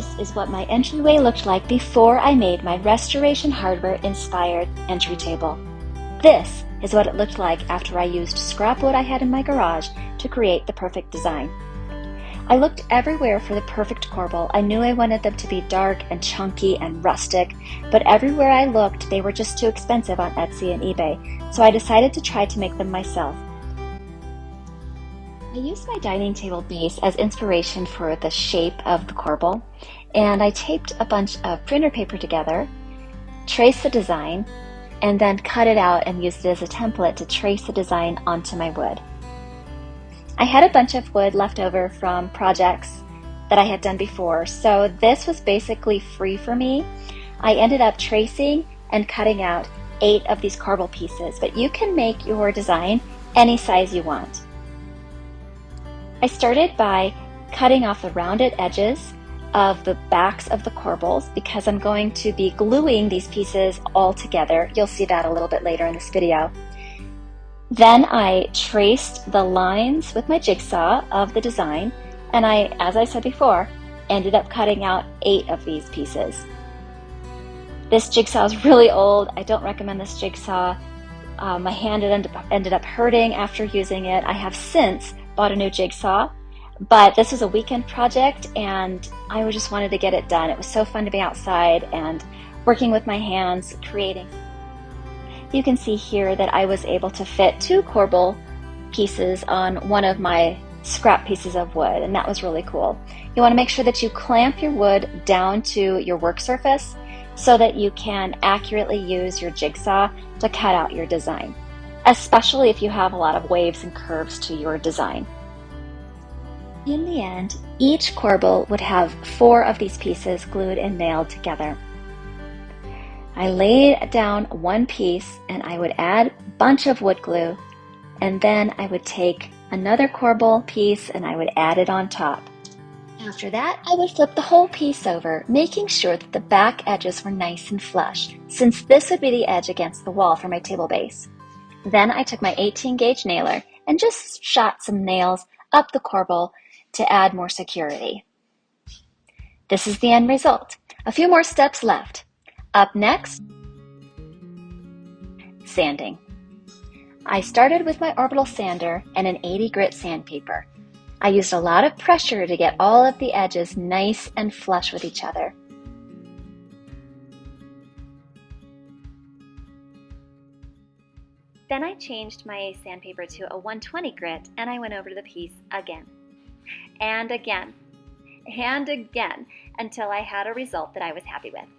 This is what my entryway looked like before I made my Restoration Hardware inspired entry table. This is what it looked like after I used scrap wood I had in my garage to create the perfect design. I looked everywhere for the perfect corbel. I knew I wanted them to be dark and chunky and rustic, but everywhere I looked, they were just too expensive on Etsy and eBay, so I decided to try to make them myself. I used my dining table base as inspiration for the shape of the corbel, and I taped a bunch of printer paper together, traced the design, and then cut it out and used it as a template to trace the design onto my wood. I had a bunch of wood left over from projects that I had done before, so this was basically free for me. I ended up tracing and cutting out 8 of these corbel pieces, but you can make your design any size you want. I started by cutting off the rounded edges of the backs of the corbels because I'm going to be gluing these pieces all together. You'll see that a little bit later in this video. Then I traced the lines with my jigsaw of the design, and as I said before, ended up cutting out 8 of these pieces. This jigsaw is really old. I don't recommend this jigsaw. My hand ended up hurting after using it. I have since bought a new jigsaw, but this was a weekend project and I just wanted to get it done. It was so fun to be outside and working with my hands, creating. You can see here that I was able to fit 2 corbel pieces on one of my scrap pieces of wood, and that was really cool. You want to make sure that you clamp your wood down to your work surface so that you can accurately use your jigsaw to cut out your design, especially if you have a lot of waves and curves to your design. In the end, each corbel would have 4 of these pieces glued and nailed together. I laid down one piece and I would add a bunch of wood glue, and then I would take another corbel piece and I would add it on top. After that, I would flip the whole piece over, making sure that the back edges were nice and flush, since this would be the edge against the wall for my table base. Then I took my 18 gauge nailer and just shot some nails up the corbel to add more security. This is the end result. A few more steps left. Up next, sanding. I started with my orbital sander and an 80 grit sandpaper. I used a lot of pressure to get all of the edges nice and flush with each other. Then I changed my sandpaper to a 120 grit and I went over to the piece again, and again, and again, until I had a result that I was happy with.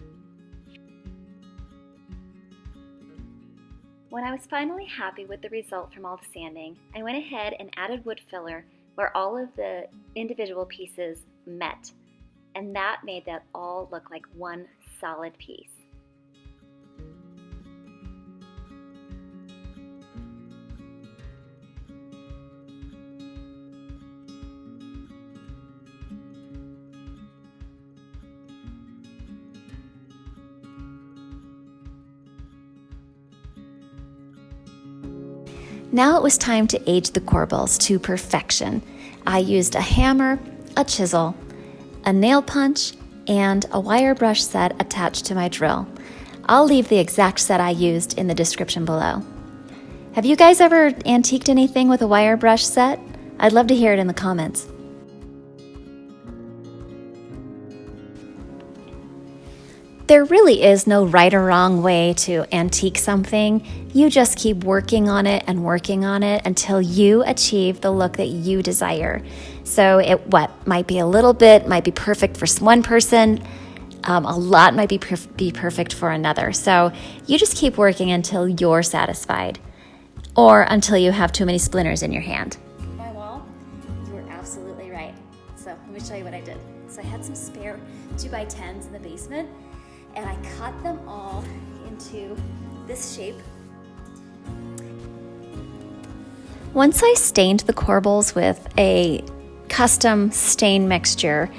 When I was finally happy with the result from all the sanding, I went ahead and added wood filler where all of the individual pieces met, and that made that all look like one solid piece. Now it was time to age the corbels to perfection. I used a hammer, a chisel, a nail punch, and a wire brush set attached to my drill. I'll leave the exact set I used in the description below. Have you guys ever antiqued anything with a wire brush set? I'd love to hear it in the comments. There really is no right or wrong way to antique something. You just keep working on it until you achieve the look that you desire. So might be a little bit, might be perfect for one person, a lot might be perfect for another. So you just keep working until you're satisfied, or until you have too many splinters in your hand. My wall, you were absolutely right. So let me show you what I did. So I had some spare 2x10s in the basement, and I cut them all into this shape. Once I stained the corbels with a custom stain mixture,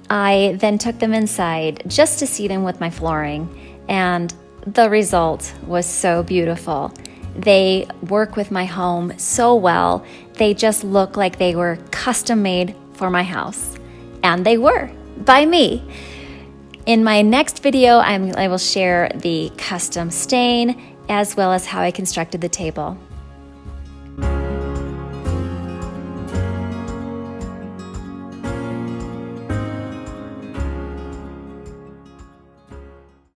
I then took them inside just to see them with my flooring, and the result was so beautiful. They work with my home so well. They just look like they were custom made for my house, and they were. by me. In my next video, I will share the custom stain as well as how I constructed the table.